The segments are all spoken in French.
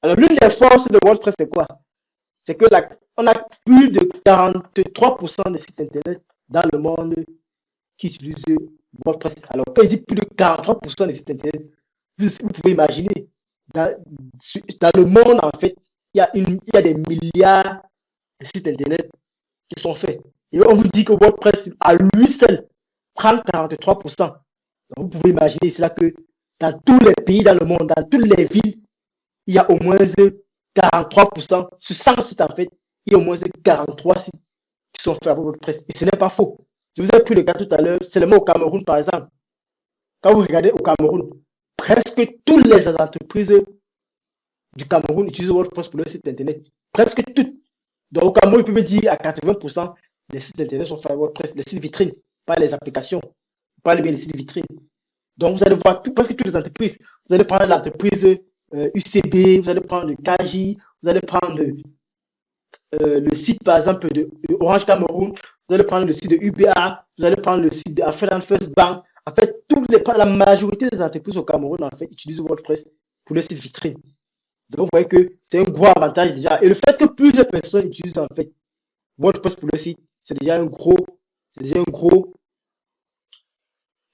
Alors, l'une des forces de WordPress, c'est quoi? C'est que on a plus de 43% des sites internet dans le monde qui utilisent WordPress. Alors, quand il dit plus de 43% des sites internet, vous pouvez imaginer, dans, dans le monde, en fait, il y a des milliards de sites internet qui sont faits. Et on vous dit que WordPress, à lui seul, prend 43%. Donc, vous pouvez imaginer cela que dans tous les pays dans le monde, dans toutes les villes, il y a au moins 43%. Sur 100 sites, en fait, il y a au moins 43 sites qui sont faits avec WordPress. Et ce n'est pas faux. Je vous ai pris le cas tout à l'heure, seulement au Cameroun, par exemple. Quand vous regardez au Cameroun, presque toutes les entreprises du Cameroun utilisent WordPress pour leur site internet. Presque toutes. Donc au Cameroun, ils peuvent dire à 80% des sites internet sont faits avec WordPress, les sites vitrines, pas les applications, pas les sites vitrines. Donc vous allez voir presque toutes les entreprises. Vous allez prendre l'entreprise UCB, vous allez prendre le KJ, vous allez prendre le site par exemple de Orange Cameroun, vous allez prendre le site de UBA, vous allez prendre le site de African First Bank. En fait, la majorité des entreprises au Cameroun en fait utilisent WordPress pour le site vitrine. Donc vous voyez que c'est un gros avantage déjà. Et le fait que plusieurs personnes utilisent en fait WordPress pour le site, c'est déjà un gros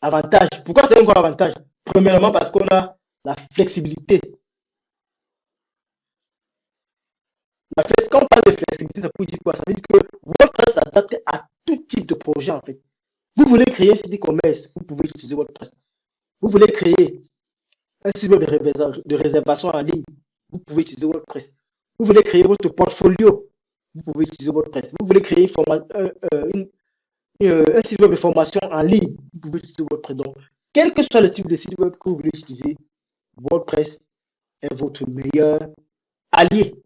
avantage. Pourquoi c'est un gros avantage? Premièrement parce qu'on a la flexibilité. Quand on parle de flexibilité, ça veut dire quoi? Ça veut dire que WordPress s'adapte à tout type de projet en fait. Vous voulez créer un site e-commerce, vous pouvez utiliser WordPress. Vous voulez créer un site de réservation en ligne, vous pouvez utiliser WordPress. Vous voulez créer votre portfolio, vous pouvez utiliser WordPress. Vous voulez créer un site web de formation en ligne, vous pouvez utiliser WordPress. Donc, quel que soit le type de site web que vous voulez utiliser, WordPress est votre meilleur allié.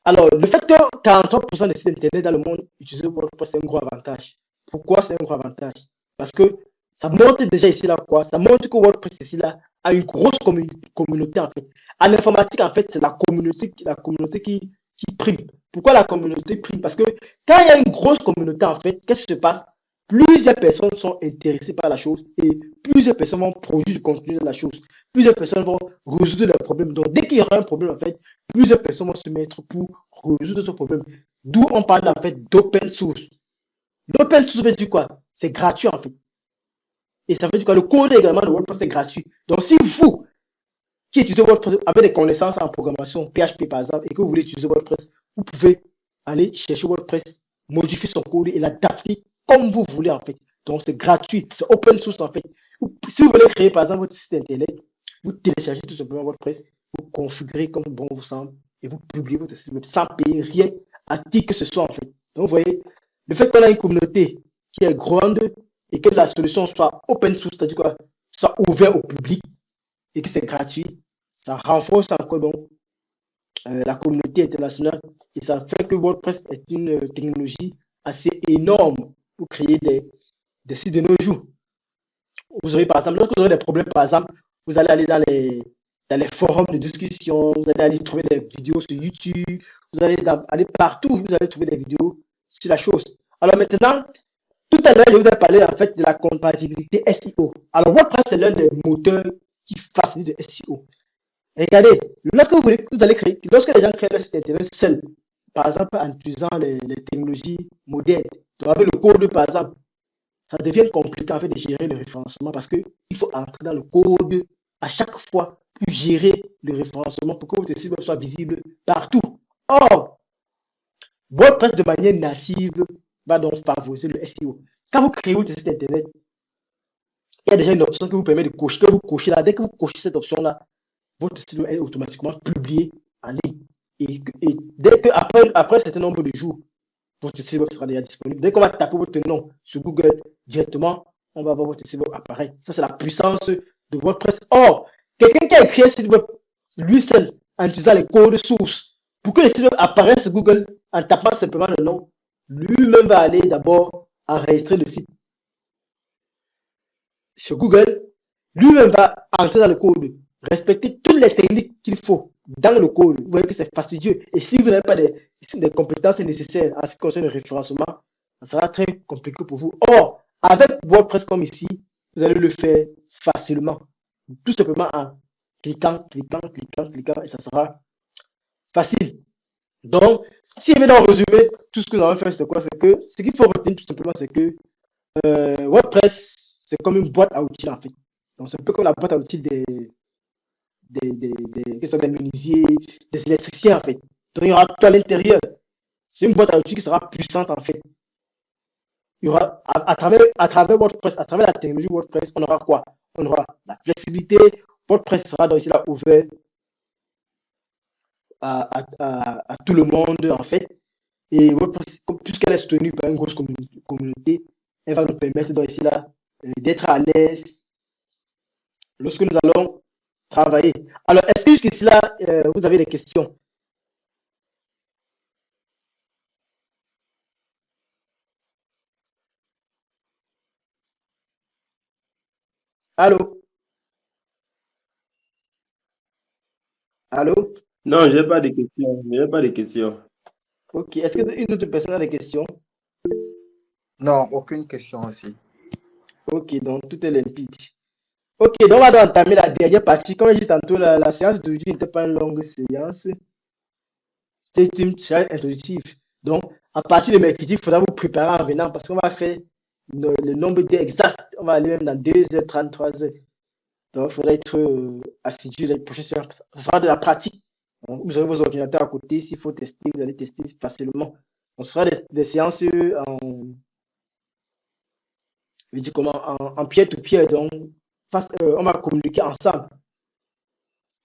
Alors, le fait que 43% des sites internet dans le monde utilisent WordPress, c'est un gros avantage. Pourquoi c'est un gros avantage? Parce que ça montre déjà ici là quoi? Ça montre que WordPress ici là a une grosse communauté en fait. En informatique, en fait, c'est la communauté qui prime. Pourquoi la communauté prime? Parce que quand il y a une grosse communauté, en fait, qu'est-ce qui se passe? Plusieurs personnes sont intéressées par la chose et plusieurs personnes vont produire du contenu de la chose. Plusieurs personnes vont résoudre leurs problèmes. Donc, dès qu'il y aura un problème, en fait, plusieurs personnes vont se mettre pour résoudre ce problème. D'où on parle en fait d'open source. L'open source veut dire quoi? C'est gratuit en fait. Et ça veut dire que le code également de WordPress est gratuit. Donc, si vous qui utilisez WordPress avec des connaissances en programmation, PHP par exemple, et que vous voulez utiliser WordPress, vous pouvez aller chercher WordPress, modifier son code et l'adapter comme vous voulez en fait. Donc, c'est gratuit, c'est open source en fait. Si vous voulez créer par exemple votre site internet, vous téléchargez tout simplement WordPress, vous configurez comme bon vous semble et vous publiez votre site web sans payer rien à qui que ce soit en fait. Donc, vous voyez, le fait qu'on a une communauté qui est grande et que la solution soit open source, c'est-à-dire quoi, soit ouvert au public et que c'est gratuit, ça renforce encore donc la communauté internationale et ça fait que WordPress est une technologie assez énorme pour créer des sites de nos jours. Vous aurez par exemple, lorsque vous aurez des problèmes, par exemple, vous allez aller dans les forums de discussion, vous allez aller trouver des vidéos sur YouTube, vous allez aller partout, vous allez trouver des vidéos sur la chose. Alors maintenant, tout à l'heure, je vous ai parlé en fait de la compatibilité SEO. Alors WordPress, c'est l'un des moteurs qui facilite le SEO. Regardez, vous allez créer, lorsque les gens créent leur site internet seuls, par exemple en utilisant les technologies modernes, donc avec le code par exemple, ça devient compliqué en fait de gérer le référencement parce qu'il faut entrer dans le code à chaque fois pour gérer le référencement pour que votre site web soit visible partout. Or, WordPress de manière native va donc favoriser le SEO. Quand vous créez votre site internet, il y a déjà une option qui vous permet de cocher, que vous cochez là. Dès que vous cochez cette option-là, votre site est automatiquement publié en ligne. Et dès que, après un certain nombre de jours, votre site web sera déjà disponible. Dès qu'on va taper votre nom sur Google, directement, on va voir votre site web apparaître. Ça, c'est la puissance de WordPress. Or, quelqu'un qui a écrit un site web, lui seul, en utilisant les codes sources, pour que le site web apparaisse sur Google, en tapant simplement le nom, lui-même va aller d'abord enregistrer le site sur Google, lui-même va entrer dans le code, respecter toutes les techniques qu'il faut dans le code. Vous voyez que c'est fastidieux. Et si vous n'avez pas des compétences nécessaires en ce qui concerne le référencement, ça sera très compliqué pour vous. Or, avec WordPress comme ici, vous allez le faire facilement. Tout simplement en cliquant, et ça sera facile. Donc, si je vais dans résumer, tout ce que nous avons fait, c'est quoi? C'est que ce qu'il faut retenir tout simplement, c'est que WordPress, c'est comme une boîte à outils en fait. Donc, c'est un peu comme la boîte à outils des menuisiers, des électriciens en fait. Donc, il y aura tout à l'intérieur. C'est une boîte à outils qui sera puissante en fait. Il y aura, à travers WordPress, à travers la technologie WordPress, on aura quoi? On aura la flexibilité. WordPress sera donc ici là ouvert à tout le monde en fait. Et WordPress, puisqu'elle est soutenue par une grosse communauté, elle va nous permettre donc ici là d'être à l'aise lorsque nous allons travailler. Alors, est-ce que jusqu'ici là, vous avez des questions? Allô? Allô? Non, j'ai pas de questions. J'ai pas de questions. Ok. Est-ce qu'une autre personne a des questions? Non, aucune question aussi. Ok, donc tout est limpide. Ok, donc on va donc entamer la dernière partie. Comme je dis tantôt, la séance d'aujourd'hui n'était pas une longue séance. C'était une séance introductive. Donc, à partir de mercredi, il faudra vous préparer en venant parce qu'on va faire le nombre d'heures exact. On va aller même dans 2h30, 3h. Donc, il faudra être assidu les prochaines séances. Ce sera de la pratique. Donc, vous aurez vos ordinateurs à côté. S'il faut tester, vous allez tester facilement. On sera des séances je dis comment, en pied-to-pied. Donc, on va communiquer ensemble.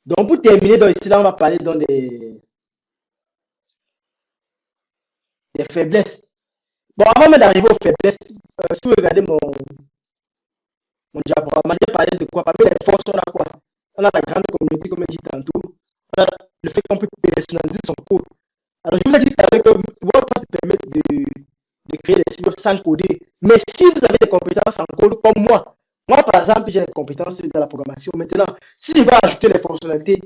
Donc, pour terminer, donc, ici, là, on va parler dans des faiblesses. Bon, avant même d'arriver aux faiblesses, si vous regardez mon diaporama, j'ai parlé de quoi? Parmi les forces, on a quoi? On a la grande communauté, comme je dit tantôt. On a le fait qu'on peut personnaliser son code. Alors, je vous ai dit tout à l'heure que WordPress permet de créer des sites web sans coder. Mais si vous avez des compétences en code comme moi par exemple, j'ai des compétences dans la programmation. Maintenant, si je veux ajouter les fonctionnalités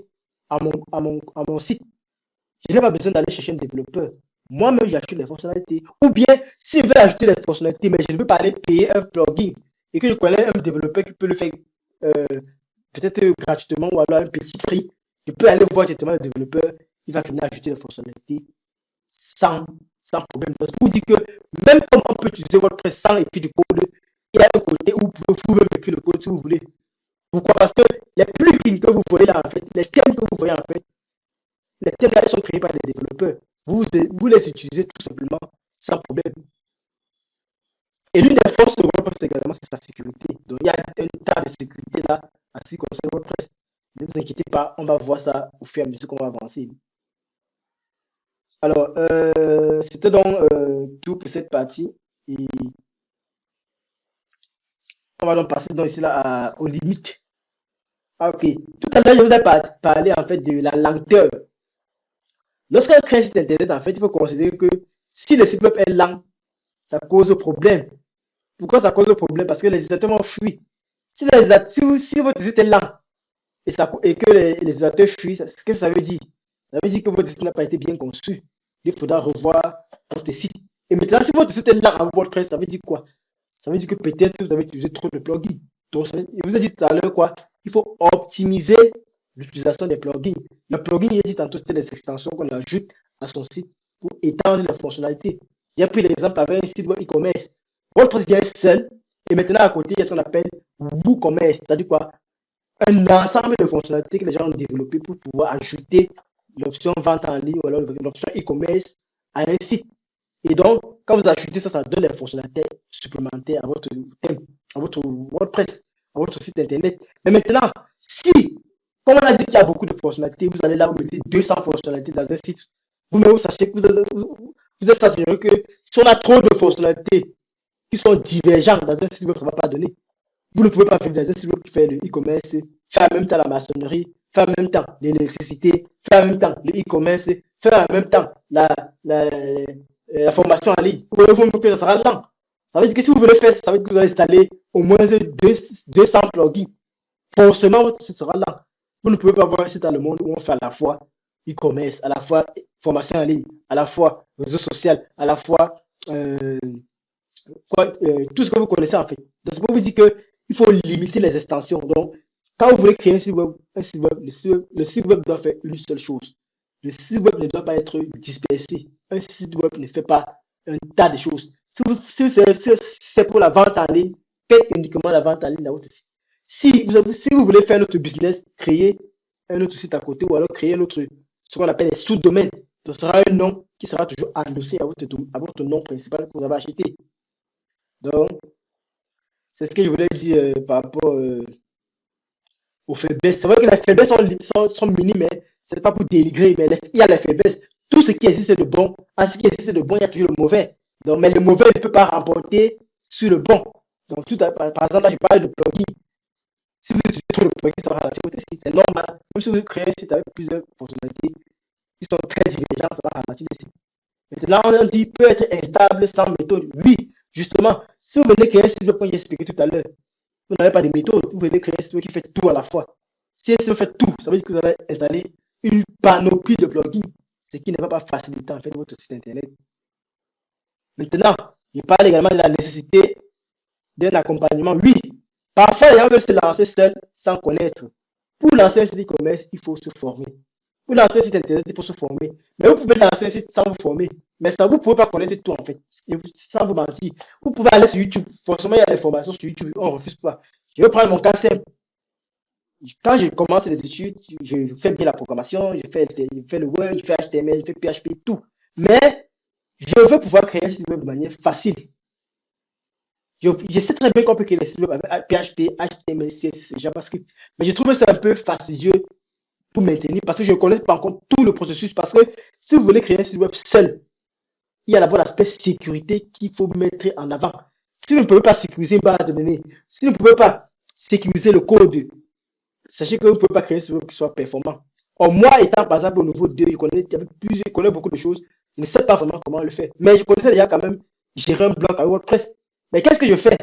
à mon site, je n'ai pas besoin d'aller chercher un développeur. Moi-même, j'ajoute les fonctionnalités. Ou bien, si je veux ajouter les fonctionnalités, mais je ne veux pas aller payer un plugin et que je connais un développeur qui peut le faire euh, peut-être gratuitement ou alors à un petit prix, je peux aller voir directement le développeur, il va venir ajouter les fonctionnalités sans, sans problème. Donc, vous dites que même comme on peut utiliser votre sans écrire du code, il y a un côté où vous pouvez vous-même écrire le code si vous voulez. Pourquoi? Parce que les plugins que vous voyez là, en fait, les thèmes que vous voyez en fait, les thèmes là, ils sont créés par les développeurs. Vous les utilisez tout simplement sans problème. Et l'une des forces de WordPress également, c'est sa sécurité. Donc, il y a un tas de sécurité là, en ce qui concerne WordPress. Ne vous inquiétez pas, on va voir ça au fur et à mesure qu'on va avancer. Alors, c'était donc tout pour cette partie. Et on va donc passer donc ici là aux limites. Ah, ok. Tout à l'heure, je vous ai parlé en fait de la lenteur. Lorsqu'on crée un site internet, en fait, il faut considérer que si le site web est lent, ça cause problème. Pourquoi ça cause problème? Parce que les utilisateurs vont fuir. Si votre site est lent et que les utilisateurs fuient, ce que ça veut dire? Ça veut dire que votre site n'a pas été bien conçu. Il faudra revoir votre site. Et maintenant, si votre site est lent en WordPress, ça veut dire quoi? Ça veut dire que peut-être vous avez utilisé trop de plugins. Donc, je vous ai dit tout à l'heure quoi? Il faut optimiser l'utilisation des plugins. Le plugin, il dit tantôt, c'était des extensions qu'on ajoute à son site pour étendre les fonctionnalités. J'ai pris l'exemple avec un site web e-commerce. WordPress vient seul et maintenant à côté, il y a ce qu'on appelle WooCommerce. C'est-à-dire quoi? Un ensemble de fonctionnalités que les gens ont développées pour pouvoir ajouter l'option vente en ligne ou alors l'option e-commerce à un site. Et donc, quand vous ajoutez ça, ça donne des fonctionnalités supplémentaires à votre thème, à votre WordPress, à votre site internet. Mais maintenant, si, comme on a dit qu'il y a beaucoup de fonctionnalités, vous allez là, vous mettez 200 fonctionnalités dans un site, vous-même, vous sachez que vous êtes assuré que si on a trop de fonctionnalités qui sont divergentes dans un site web, ça ne va pas donner. Vous ne pouvez pas faire dans un site web qui fait le e-commerce, faire en même temps la maçonnerie, faire en même temps l'électricité, faire en même temps le e-commerce, faire en même temps la formation en ligne. Vous voyez que ça sera lent. Ça veut dire que si vous voulez faire ça, ça veut dire que vous allez installer au moins 200 plugins. Forcément, votre site sera lent. Vous ne pouvez pas avoir un site dans le monde où on fait à la fois e-commerce, à la fois formation en ligne, à la fois réseau social, à la fois tout ce que vous connaissez en fait. Donc, c'est pour vous dire qu'il faut limiter les extensions. Donc, Quand vous voulez créer un site web, le site web doit faire une seule chose. Le site web ne doit pas être dispersé. Un site web ne fait pas un tas de choses. Si c'est pour la vente en ligne, faites uniquement la vente en ligne dans votre site. Si vous voulez faire notre business, créez un autre site à côté ou alors créer ce qu'on appelle des sous-domaines. Ce sera un nom qui sera toujours endossé à votre nom principal que vous avez acheté. Donc, c'est ce que je voulais dire par rapport aux faiblesses. C'est vrai que les faiblesses sont minimes, mais ce n'est pas pour dénigrer, mais il y a les faiblesses. Tout ce qui existe de bon, en ce qui existe de bon, il y a toujours le mauvais. Donc, mais le mauvais ne peut pas remporter sur le bon. Donc, par exemple, là, je parle de plugin. Si vous utilisez trop de plugins, ça va ralentir votre site. C'est normal. Même si vous créez un site avec plusieurs fonctionnalités qui sont très divergentes, ça va ralentir le site. Maintenant, on dit peut être instable sans méthode. Oui, justement, si vous venez créer un site, comme j'ai expliqué tout à l'heure, vous n'avez pas de méthode. Vous venez créer un site qui fait tout à la fois. Si vous faites tout, ça veut dire que vous allez installer une panoplie de plugins, ce qui ne va pas faciliter en fait votre site internet. Maintenant, je parle également de la nécessité d'un accompagnement. Oui, parfois les gens veulent se lancer seuls sans connaître. Pour lancer un site e-commerce, il faut se former. Pour lancer un site internet, il faut se former. Mais vous pouvez lancer un site sans vous former. Mais ça, vous ne pouvez pas connaître tout en fait. Sans vous mentir. Vous pouvez aller sur YouTube. Forcément, il y a des formations sur YouTube. On ne refuse pas. Je vais prendre mon cas simple. Quand je commence les études, je fais bien la programmation, je fais le Word, je fais HTML, je fais PHP, tout. Mais je veux pouvoir créer un site web de manière facile. Je sais très bien qu'on peut créer des sites web avec PHP, HTML, CSS, JavaScript. Mais je trouve que c'est un peu fastidieux pour maintenir parce que je ne connais pas encore tout le processus. Parce que si vous voulez créer un site web seul, il y a d'abord l'aspect sécurité qu'il faut mettre en avant. Si vous ne pouvez pas sécuriser une base de données, si vous ne pouvez pas sécuriser le code, sachez que vous ne pouvez pas créer un site web qui soit performant. Or, moi, étant par exemple au niveau 2, je connais beaucoup de choses. Je ne sais pas vraiment comment le faire. Mais je connaissais déjà quand même gérer un blog avec WordPress. Mais qu'est-ce que je fais?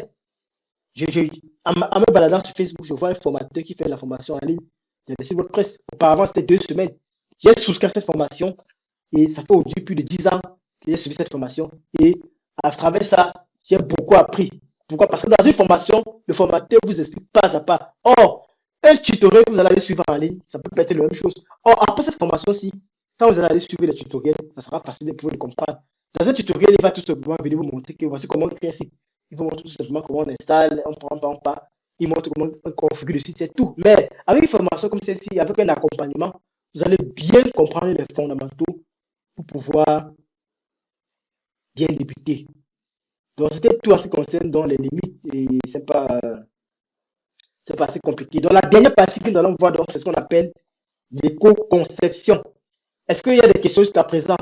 En me baladant sur Facebook, je vois un formateur qui fait la formation en ligne de site WordPress. Auparavant, c'était 2 semaines. J'ai souscrit à cette formation et ça fait aujourd'hui plus de 10 ans que j'ai suivi cette formation. Et à travers ça, j'ai beaucoup appris. Pourquoi? Parce que dans une formation, le formateur vous explique pas à pas. Or, un tutoriel que vous allez aller suivre en ligne, ça peut être la même chose. Or, après cette formation-ci, quand vous allez aller suivre les tutoriels, ça sera facile de pouvoir le comprendre. Dans un tutoriel, il va tout simplement venir vous montrer que voici comment créer un site. Il vous montre tout simplement comment on installe, on prend pas en pas. Il montre comment on configure le site, c'est tout. Mais avec une formation comme celle-ci, avec un accompagnement, vous allez bien comprendre les fondamentaux pour pouvoir bien débuter. Donc, c'était tout à ce qui concerne dans les limites et c'est pas assez compliqué. Donc, la dernière partie que nous allons voir, c'est ce qu'on appelle l'éco-conception. Est-ce qu'il y a des questions jusqu'à présent?